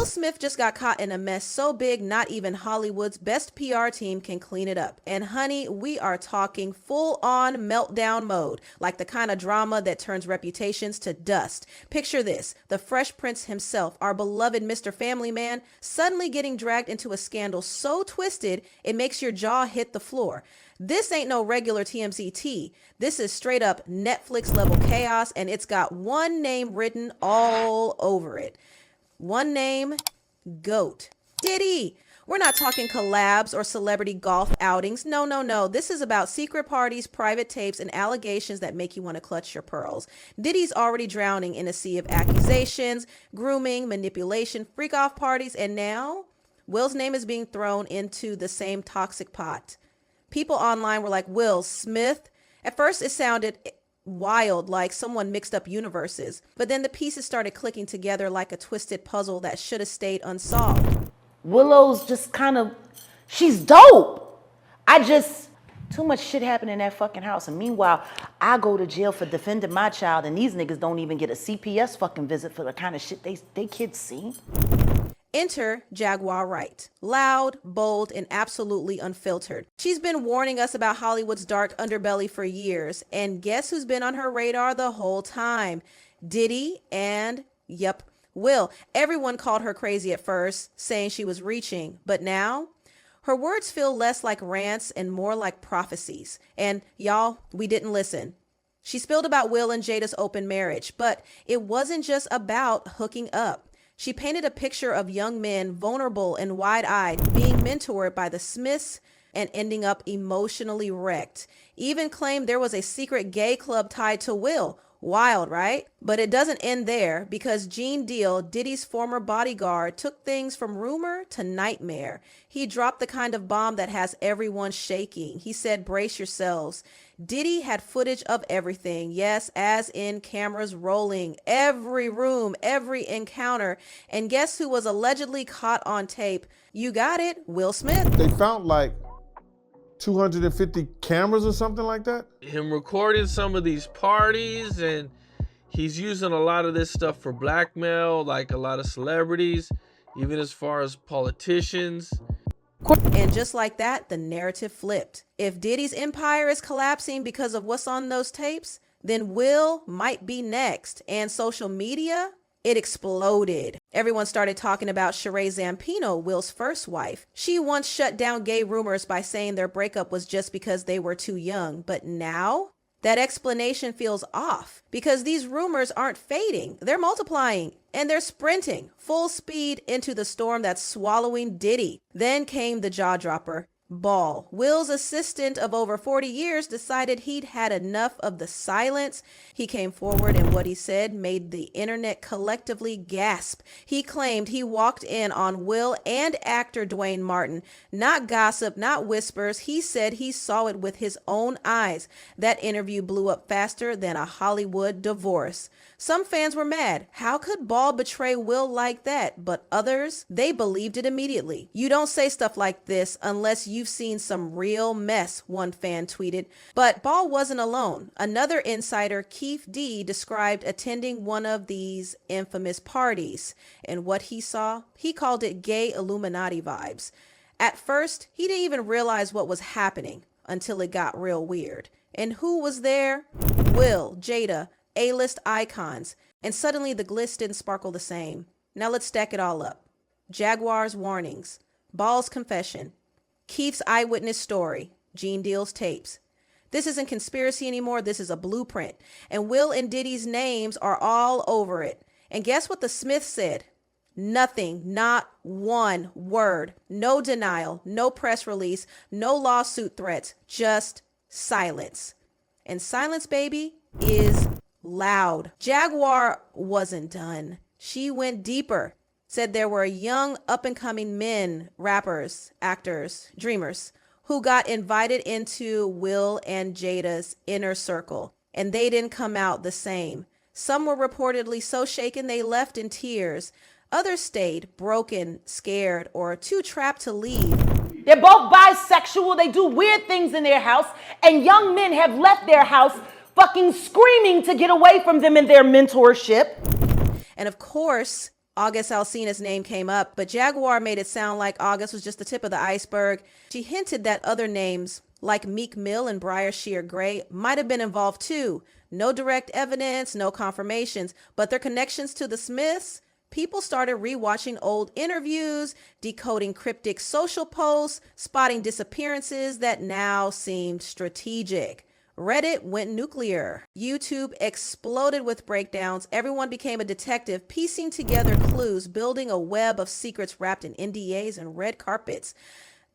Will Smith just got caught in a mess so big not even Hollywood's best PR team can clean it up. And honey, we are talking full-on meltdown mode, like the kind of drama that turns reputations to dust. Picture this, the Fresh Prince himself, our beloved Mr. Family Man, suddenly getting dragged into a scandal so twisted it makes your jaw hit the floor. This ain't no regular TMZ tea. This is straight up Netflix level chaos, and it's got one name written all over it. One name, GOAT. Diddy. We're not talking collabs or celebrity golf outings. No, no, no. This is about secret parties, private tapes, and allegations that make you want to clutch your pearls. Diddy's already drowning in a sea of accusations, grooming, manipulation, freak-off parties, and now Will's name is being thrown into the same toxic pot. People online were like, Will Smith? At first, it sounded wild, like someone mixed up universes. But then the pieces started clicking together like a twisted puzzle that should have stayed unsolved. Willow's just kind of, she's dope. Too much shit happened in that fucking house. And meanwhile, I go to jail for defending my child, and these niggas don't even get a CPS fucking visit for the kind of shit they kids see. Enter Jaguar Wright. Loud, bold, and absolutely unfiltered. She's been warning us about Hollywood's dark underbelly for years. And guess who's been on her radar the whole time? Diddy and, yep, Will. Everyone called her crazy at first, saying she was reaching. But now, her words feel less like rants and more like prophecies. And y'all, we didn't listen. She spilled about Will and Jada's open marriage, but it wasn't just about hooking up. She painted a picture of young men, vulnerable and wide-eyed, being mentored by the Smiths and ending up emotionally wrecked. Even claimed there was a secret gay club tied to Will. Wild, right? But it doesn't end there, because Gene Deal, Diddy's former bodyguard, took things from rumor to nightmare. He dropped the kind of bomb that has everyone shaking. He said, brace yourselves. Diddy had footage of everything. Yes, as in cameras rolling. Every room, every encounter. And guess who was allegedly caught on tape? You got it, Will Smith. They found like 250 cameras or something like that? Him recording some of these parties, and he's using a lot of this stuff for blackmail, like a lot of celebrities, even as far as politicians. And just like that, the narrative flipped. If Diddy's empire is collapsing because of what's on those tapes, then Will might be next. And social media, it exploded. Everyone started talking about Sheree Zampino, Will's first wife. She once shut down gay rumors by saying their breakup was just because they were too young. But now, that explanation feels off, because these rumors aren't fading. They're multiplying, and they're sprinting full speed into the storm that's swallowing Diddy. Then came the jaw dropper. Ball, Will's assistant of over 40 years, decided he'd had enough of the silence. He came forward, and what he said made the internet collectively gasp. He claimed he walked in on Will and actor Dwayne Martin. Not gossip, not whispers. He said he saw it with his own eyes. That interview blew up faster than a Hollywood divorce. Some fans were mad. How could Ball betray Will like that? But others, they believed it immediately. You don't say stuff like this unless you've seen some real mess, one fan tweeted. But Ball wasn't alone. Another insider, Keith D, described attending one of these infamous parties. And what he saw, he called it gay Illuminati vibes. At first, he didn't even realize what was happening until it got real weird. And who was there? Will, Jada, A-list icons. And suddenly the glitz didn't sparkle the same. Now let's stack it all up. Jaguar's warnings, Ball's confession, Keith's eyewitness story, Gene Deal's tapes. This isn't conspiracy anymore. This is a blueprint. And Will and Diddy's names are all over it. And guess what the Smiths said? Nothing, not one word. No denial, no press release, no lawsuit threats, just silence. And silence, baby, is loud. Jaguar wasn't done. She went deeper. Said there were young up-and-coming men, rappers, actors, dreamers, who got invited into Will and Jada's inner circle, and they didn't come out the same. Some were reportedly so shaken they left in tears. Others stayed broken, scared, or too trapped to leave. They're both bisexual. They do weird things in their house, and young men have left their house fucking screaming to get away from them in their mentorship. And of course, August Alsina's name came up, but Jaguar made it sound like August was just the tip of the iceberg. She hinted that other names, like Meek Mill and Briar Shear Gray, might have been involved too. No direct evidence, no confirmations, but their connections to the Smiths. People started rewatching old interviews, decoding cryptic social posts, spotting disappearances that now seemed strategic. Reddit went nuclear. YouTube exploded with breakdowns. Everyone became a detective, piecing together clues, building a web of secrets wrapped in NDAs and red carpets.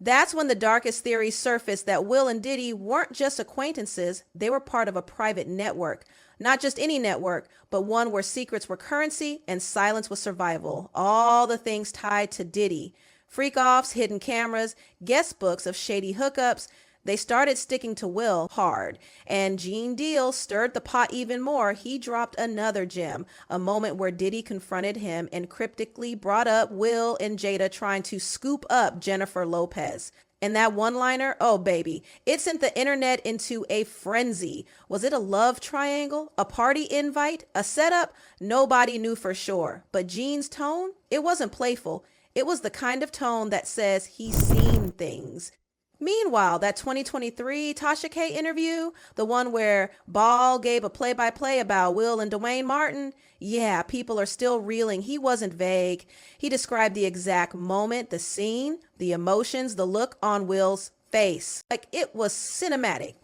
That's when the darkest theories surfaced that Will and Diddy weren't just acquaintances, they were part of a private network. Not just any network, but one where secrets were currency and silence was survival. All the things tied to Diddy. Freak-offs, hidden cameras, guest books of shady hookups. They started sticking to Will hard, and Gene Deal stirred the pot even more. He dropped another gem, a moment where Diddy confronted him and cryptically brought up Will and Jada trying to scoop up Jennifer Lopez. And that one-liner, oh baby, it sent the internet into a frenzy. Was it a love triangle, a party invite, a setup? Nobody knew for sure. But Gene's tone, it wasn't playful. It was the kind of tone that says he's seen things. Meanwhile, that 2023 Tasha K interview, the one where Ball gave a play-by-play about Will and Dwayne Martin, yeah, people are still reeling. He wasn't vague. He described the exact moment, the scene, the emotions, the look on Will's face. Like it was cinematic.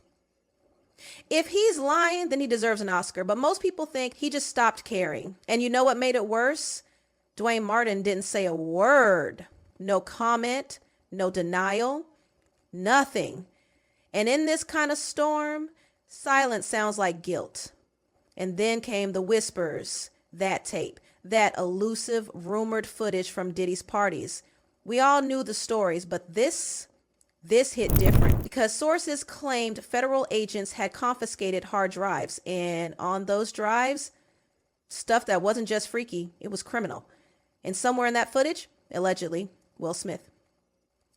If he's lying, then he deserves an Oscar, but most people think he just stopped caring. And you know what made it worse? Dwayne Martin didn't say a word. No comment, no denial. Nothing. And in this kind of storm, silence sounds like guilt. And then came the whispers, that tape, that elusive, rumored footage from Diddy's parties. We all knew the stories, but this hit different because sources claimed federal agents had confiscated hard drives. And on those drives, stuff that wasn't just freaky, it was criminal. And somewhere in that footage, allegedly, Will Smith.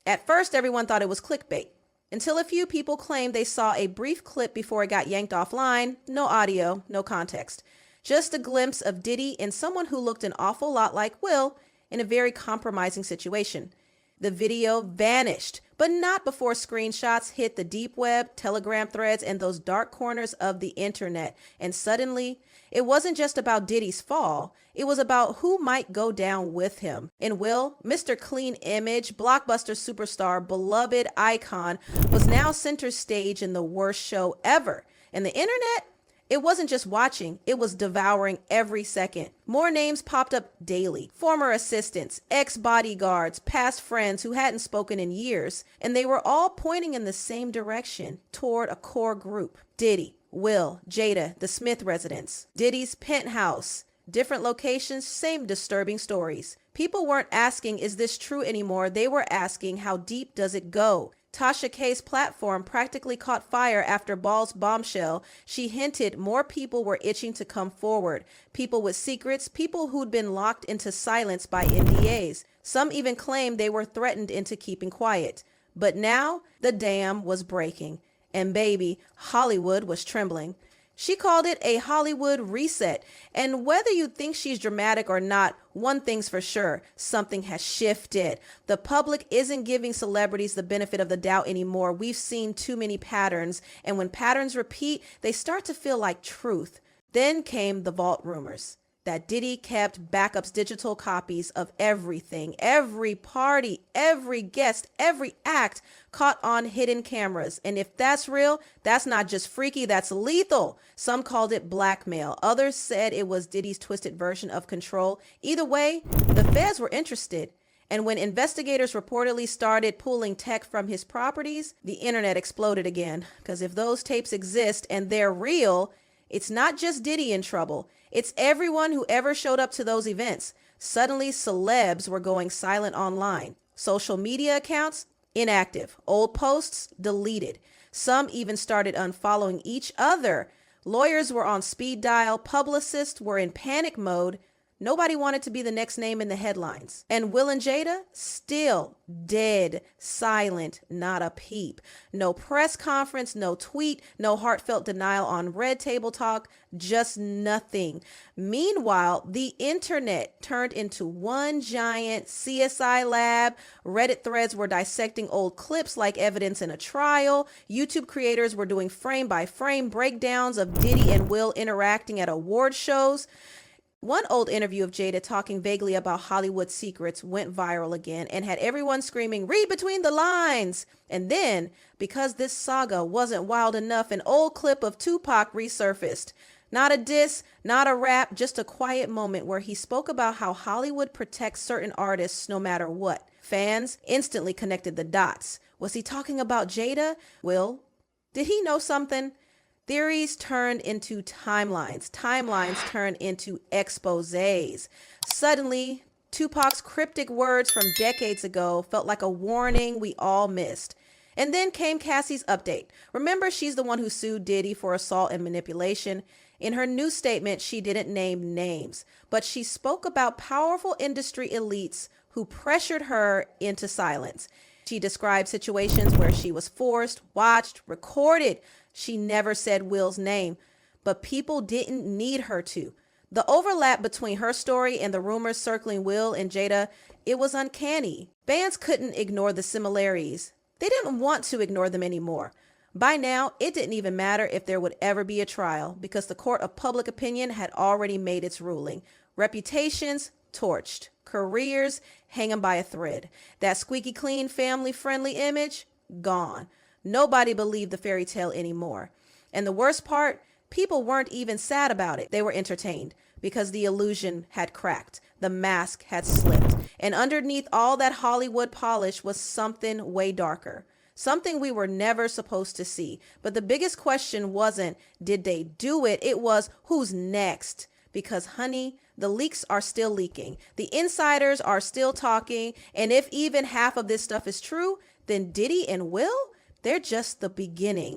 At first, everyone thought it was clickbait, until a few people claimed they saw a brief clip before it got yanked offline. No audio, no context. Just a glimpse of Diddy and someone who looked an awful lot like Will in a very compromising situation. The video vanished, but not before screenshots hit the deep web, Telegram threads, and those dark corners of the internet. And suddenly, it wasn't just about Diddy's fall. It was about who might go down with him. And Will, Mr. Clean Image, blockbuster superstar, beloved icon, was now center stage in the worst show ever. And the internet? It wasn't just watching, it was devouring every second. More names popped up daily. Former assistants, ex-bodyguards, past friends who hadn't spoken in years. And they were all pointing in the same direction, toward a core group. Diddy, Will, Jada, the Smith residence, Diddy's penthouse. Different locations, same disturbing stories. People weren't asking, is this true anymore? They were asking, how deep does it go? Tasha K's platform practically caught fire after Ball's bombshell. She hinted more people were itching to come forward. People with secrets, people who'd been locked into silence by NDAs. Some even claimed they were threatened into keeping quiet. But now, the dam was breaking. And baby, Hollywood was trembling. She called it a Hollywood reset. And whether you think she's dramatic or not, one thing's for sure, something has shifted. The public isn't giving celebrities the benefit of the doubt anymore. We've seen too many patterns. And when patterns repeat, they start to feel like truth. Then came the vault rumors that Diddy kept backups, digital copies of everything, every party, every guest, every act caught on hidden cameras. And if that's real, that's not just freaky, that's lethal. Some called it blackmail. Others said it was Diddy's twisted version of control. Either way, the feds were interested. And when investigators reportedly started pulling tech from his properties, the internet exploded again. Because if those tapes exist and they're real, it's not just Diddy in trouble. It's everyone who ever showed up to those events. Suddenly, celebs were going silent online. Social media accounts, inactive. Old posts, deleted. Some even started unfollowing each other. Lawyers were on speed dial. Publicists were in panic mode. Nobody wanted to be the next name in the headlines. And Will and Jada, still dead silent, not a peep. No press conference, no tweet, no heartfelt denial on Red Table Talk, just nothing. Meanwhile, the internet turned into one giant CSI lab. Reddit threads were dissecting old clips like evidence in a trial. YouTube creators were doing frame by frame breakdowns of Diddy and Will interacting at award shows. One old interview of Jada talking vaguely about Hollywood secrets went viral again and had everyone screaming, "Read between the lines." And then, because this saga wasn't wild enough, an old clip of Tupac resurfaced. Not a diss, not a rap, just a quiet moment where he spoke about how Hollywood protects certain artists no matter what. Fans instantly connected the dots. Was he talking about Jada? Will? Did he know something? Theories turned into timelines. Timelines turned into exposés. Suddenly, Tupac's cryptic words from decades ago felt like a warning we all missed. And then came Cassie's update. Remember, she's the one who sued Diddy for assault and manipulation. In her new statement, she didn't name names, but she spoke about powerful industry elites who pressured her into silence. She described situations where she was forced, watched, recorded. She never said Will's name, but people didn't need her to. The overlap between her story and the rumors circling Will and Jada, it was uncanny. Fans couldn't ignore the similarities. They didn't want to ignore them anymore. By now, it didn't even matter if there would ever be a trial because the court of public opinion had already made its ruling. Reputations torched, careers hanging by a thread. That squeaky clean, family-friendly image, gone. Nobody believed the fairy tale anymore. And the worst part, people weren't even sad about it. They were entertained because the illusion had cracked. The mask had slipped. And underneath all that Hollywood polish was something way darker. Something we were never supposed to see. But the biggest question wasn't, did they do it? It was, who's next? Because, honey, the leaks are still leaking. The insiders are still talking. And if even half of this stuff is true, then Diddy and Will, they're just the beginning.